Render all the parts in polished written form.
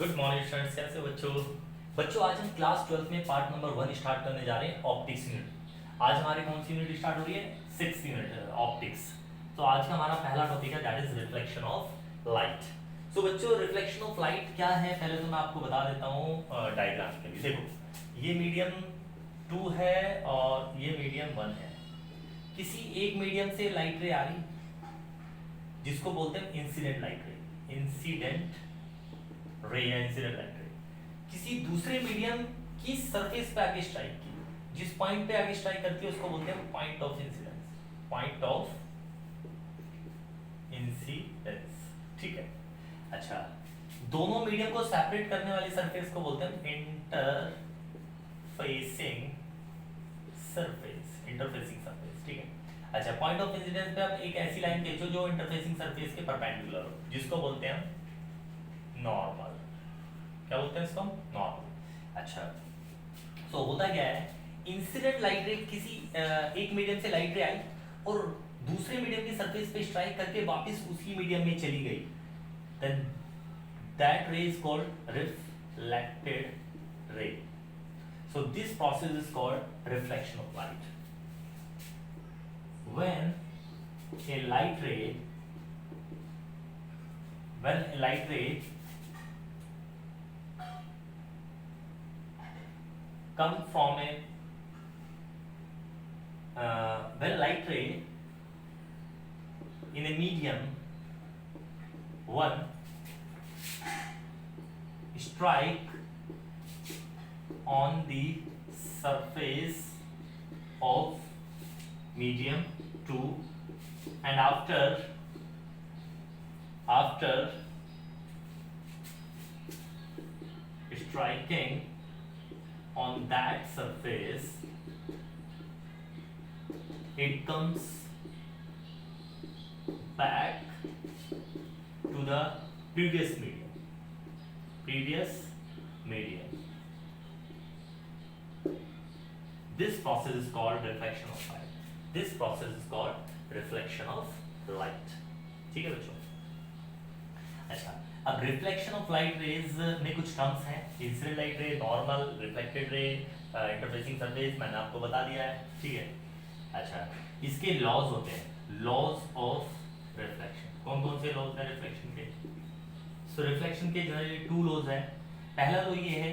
Good morning students, कैसे हो बच्चों। बच्चों आज हम क्लास 12 में पार्ट नंबर 1 स्टार्ट करने जा रहे हैं, ऑप्टिक्स यूनिट। आज हमारी कौन सी यूनिट स्टार्ट हो रही है? 6th unit optics. तो आज का हमारा पहला टॉपिक है, that is reflection of light. So बच्चों, रिफ्लेक्शन ऑफ लाइट क्या है पहले तो मैं आपको बता देता हूँ डायग्राम के लिए। देखो, ये मीडियम 2 है और ये मीडियम 1 है। किसी एक मीडियम से लाइट रे आ रही, जिसको बोलते हैं इंसिडेंट लाइट रे, इंसिडेंट रे या इंसिडेंट लाइट रे। किसी दूसरे मीडियम की सरफेस पे आके स्ट्राइक की, जिस पॉइंट पे आके स्ट्राइक करती है उसको बोलते हैं point of incidence, point of incidence. ठीक है। अच्छा, दोनों मीडियम को सेपरेट करने वाली सरफेस को बोलते हैं इंटरफेसिंग सरफेस, इंटरफेसिंग सरफेस। ठीक है। अच्छा, पॉइंट ऑफ इंसिडेंस पे आप एक ऐसी लाइन खींचो जो इंटरफेसिंग सरफेस के परपेंडिकुलर हो, जिसको बोलते हैं नॉर्मल। क्या बोलते हैं इसको? नॉर्मल। अच्छा, तो होता क्या है, इंसिडेंट लाइट रे किसी एक मीडियम से लाइट रे आई और दूसरे मीडियम की सरफेस पे स्ट्राइक करके वापस उसी मीडियम में चली गई, देन दैट रे is called reflected ray. So this process is called reflection of light. When A light रे come from a when light ray in a medium 1 strike on the surface of medium 2 and after striking on that surface it comes back to the previous medium. This process is called reflection of light. ठीक है बच्चों। अच्छा, अब reflection of light rays में कुछ terms हैं, incident light ray, normal, reflected ray, interfacing surface, मैंने आपको बता दिया है। ठीक है। अच्छा, इसके लॉज होते हैं, लॉज ऑफ रिफ्लेक्शन। कौन कौन से लॉज हैं रिफ्लेक्शन के? सो रिफ्लेक्शन के जनरली 2 लॉज हैं। पहला तो ये है,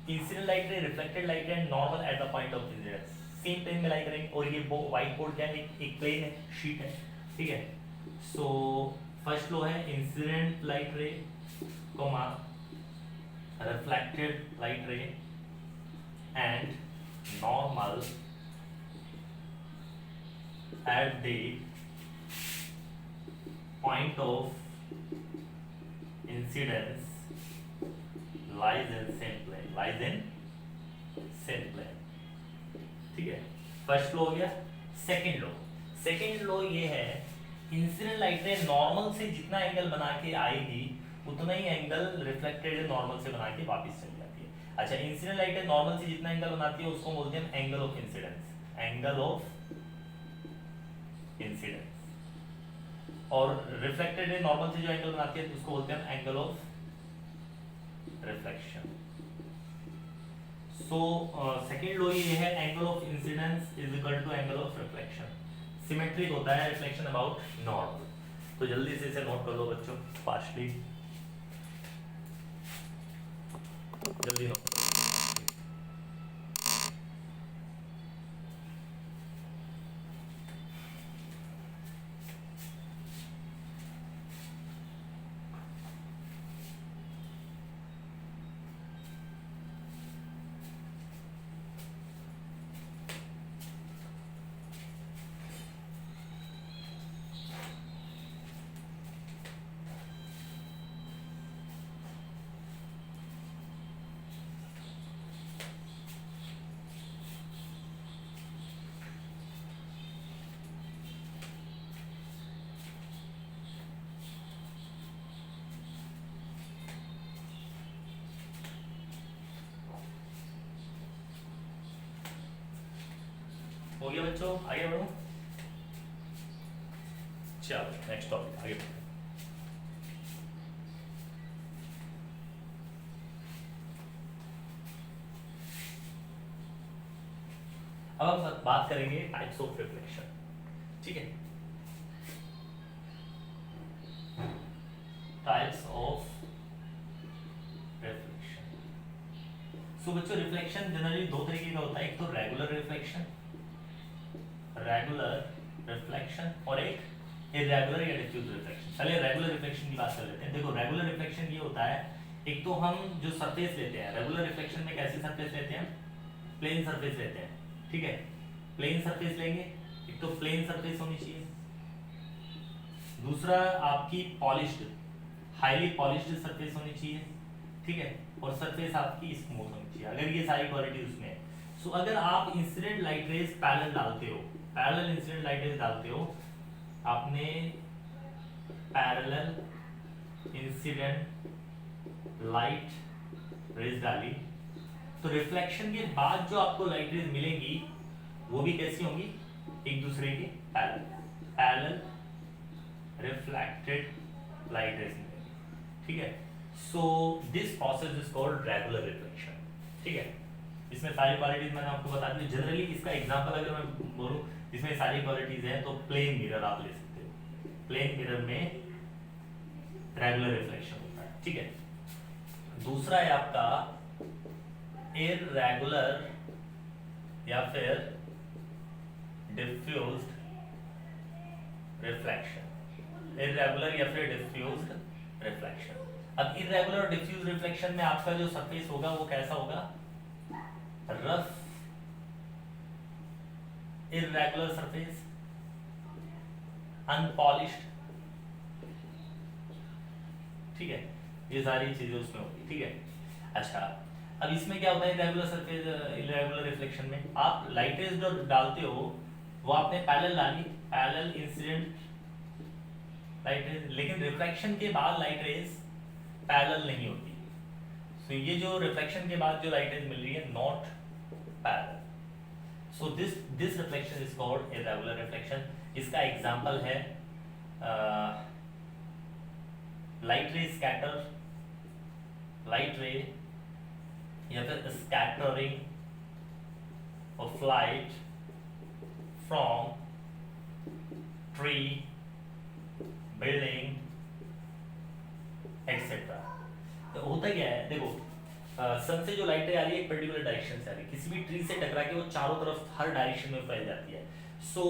incident light ray, reflected light ray, normal at the point of incidence same plane में लाई करेंगे। और ये व्हाइट बोर्ड क्या है, एक प्लेन है, शीट है। ठीक है। सो फर्स्ट लो है इंसिडेंट लाइट रे कॉमा रिफ्लेक्टेड लाइट रे and normal at the point of incidence lies in same plane। ठीक है, फर्स्ट लो हो गया। सेकेंड लो ये है, इंसिडेंट लाइट रे नॉर्मल से जितना एंगल बना के आएगी उतना ही एंगल रिफ्लेक्टेड नॉर्मल से बना के वापस चली जाती है। अच्छा, इंसिडेंट लाइट रे नॉर्मल से जितना एंगल बनाती है उसको बोलते हैं एंगल ऑफ इंसिडेंस, और रिफ्लेक्टेड रे नॉर्मल से जो एंगल बनाती है उसको बोलते हैं angle of reflection. So second law ये है, angle of incidence is equal to angle of reflection. Symmetric होता है रिफ्लेक्शन अबाउट नॉर्मल। तो जल्दी से इसे नोट कर लो बच्चों, फास्टली, जल्दी नोट करो। हो गया बच्चों, आगे बढ़ो। चलो नेक्स्ट टॉपिक आगे बढ़ो। अब हम बात करेंगे टाइप्स ऑफ रिफ्लेक्शन, ठीक है। Types of reflection. सो बच्चों रिफ्लेक्शन जनरली दो तरीके का होता है, एक तो रेगुलर रिफ्लेक्शन, और एक इरेगुलर या डिफ्यूज रिफ्लेक्शन। पहले रेगुलर रिफ्लेक्शन की बात कर लेते हैं। देखो रेगुलर रिफ्लेक्शन ये होता है, एक तो हम जो सरफेस लेते हैं रेगुलर रिफ्लेक्शन में, कैसी सरफेस लेते हैं, प्लेन सरफेस लेते हैं, ठीक है। प्लेन सरफेस लेंगे, एक तो प्लेन सरफेस होनी चाहिए, दूसरा आपकी पॉलिश्ड, हाईली पॉलिश्ड सरफेस होनी चाहिए, ठीक है, और सरफेस आपकी स्मूथ होनी चाहिए। अगर ये सारी क्वालिटी उसमें है, सो अगर आप इंसिडेंट लाइट रेज पैरेलल डालते हो, पैरेलल इंसिडेंट लाइट रेज डालते हो, आपने पैरेलल इंसिडेंट लाइट रेज डाली, तो रिफ्लेक्शन के बाद जो आपको लाइट रेज मिलेंगी वो भी कैसी होंगी, एक दूसरे के parallel, parallel reflected light rays मिलेंगी, ठीक है। So this process is called regular reflection, ठीक है। इसमें सारी क्वालिटीज मैंने आपको बता दी। जनरली इसका एग्जांपल अगर मैं बोलूं इसमें सारी क्वालिटीज हैं, तो प्लेन मिरर आप ले सकते हो, प्लेन मिरर में रेगुलर रिफ्लेक्शन होता है, ठीक है। दूसरा है आपका इररेगुलर या फिर डिफ्यूज्ड रिफ्लेक्शन, इररेगुलर या फिर डिफ्यूज्ड रिफ्लेक्शन। अब इररेगुलर और डिफ्यूज रिफ्लेक्शन में आपका जो सरफेस होगा वो कैसा होगा, रफ इररेगुलर सरफेस, अनपॉलिश्ड, ठीक है। ये सारी चीजें उसमें होगी, ठीक है। अच्छा, अब इसमें क्या होता है इररेगुलर सरफेस, इररेगुलर रिफ्लेक्शन में आप लाइट रेज जो डालते हो वो आपने पैरेलल डाली, पैरेलल इंसिडेंट लाइट रेज, लेकिन रिफ्लेक्शन के बाद लाइट रेज पैरेलल नहीं होती। सो ये जो रिफ्लेक्शन के बाद जो लाइट रेज मिल रही है not parallel, so this reflection is called irregular reflection. इसका एग्जांपल है लाइट रे स्कैटर, लाइट रे या फिर scattering of light from tree, building etcetera. तो होता क्या है, देखो सन से जो लाइटें आ रही है एक पर्टिकुलर डायरेक्शन से आ रही है, किसी भी ट्री से टकरा के वो चारों तरफ हर डायरेक्शन में फैल जाती है। सो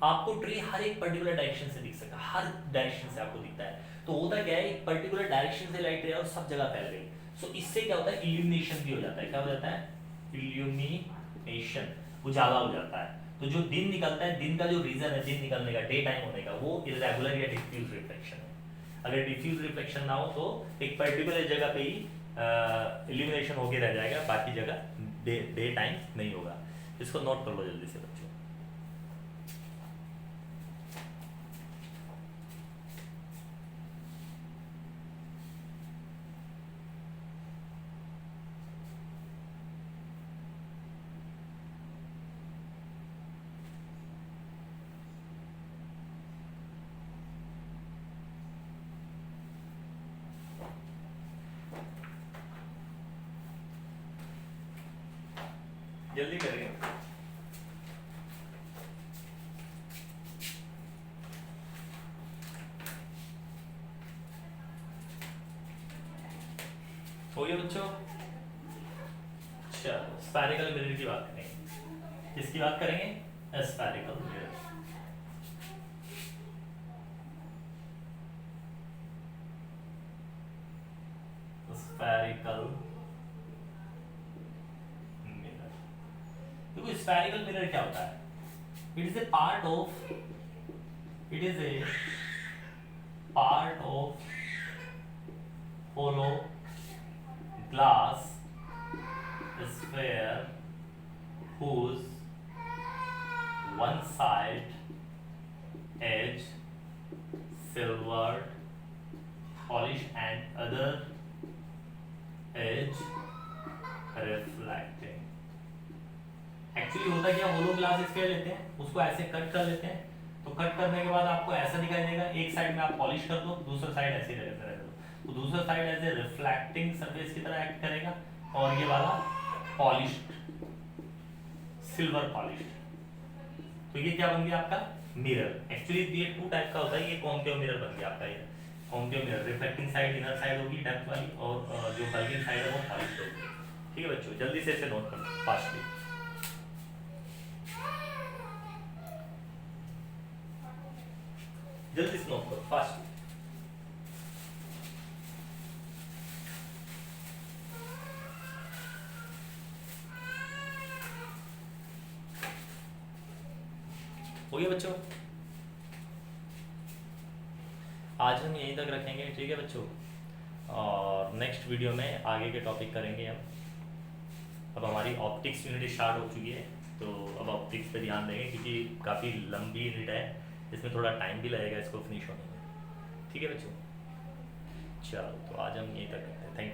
आपको ट्री हर एक पर्टिकुलर डायरेक्शन से दिख सकता है, हर डायरेक्शन से आपको दिखता है। तो होता क्या है, एक पर्टिकुलर डायरेक्शन से लाइट रे और सब जगह फैल गई, सो इससे क्या होता है, इल्यूमिनेशन भी हो जाता है। क्या हो जाता है, इल्यूमिनेशन, उजाला हो जाता है। तो जो दिन निकलता है, दिन का जो रीजन है दिन निकलने का, डे टाइम होने का, वो इररेगुलर या डिफ्यूज रिफ्लेक्शन है। अगर डिफ्यूज रिफ्लेक्शन ना हो तो एक पर्टिकुलर जगह पे ही इल्यूमिनेशन होके रह जाएगा, बाकी जगह डे टाइम नहीं होगा। इसको नोट कर लो जल्दी से बच्चों। जल्दी करेंगे। हो गया बच्चों। चलो स्फेरिकल मिरर की बात करेंगे। किसकी बात करेंगे, स्फेरिकल मिरर। स्फेरिकल मिरर, देखो स्फेरिकल मिरर क्या होता है, it is a part of hollow glass sphere whose one side edge silvered polished and other edge reflecting। Actually होता क्या, होलो ग्लास स्फीयर लेते हैं, उसको ऐसे कट कर लेते हैं, तो कट करने के बाद आपको ऐसा दिखाई देगा, एक साइड में आप पॉलिश कर दो, दूसरा साइड ऐसे रह दो, तो दूसरा side as a reflecting surface की तरह एक्ट करेगा, और ये वाला पॉलिश्ड सिल्वर पॉलिश। तो ये क्या बन गया आपका मिरर। एक्चुअली ये टू टाइप का होता है, ये कॉन्केव मिरर बन गया आपका। ये concave mirror reflecting side inner side होगी डेप्थ वाली, और जो बल्किंग साइड है वो पॉलिश होगी। ठीक है बच्चों, जल्दी से इसे नोट करना फास्टली। जल्दी से नोट करो फास्टली। हो गया बच्चों, आज हम यहीं तक रखेंगे। ठीक है बच्चों, और नेक्स्ट वीडियो में आगे के टॉपिक करेंगे हम। अब हमारी ऑप्टिक्स यूनिट स्टार्ट हो चुकी है, तो अब ऑप्टिक्स पे ध्यान देंगे क्योंकि काफ़ी लंबी यूनिट है, इसमें थोड़ा टाइम भी लगेगा इसको फिनिश होने में। ठीक है बच्चों, चलो तो आज हम यहीं तक करते हैं। Thank you.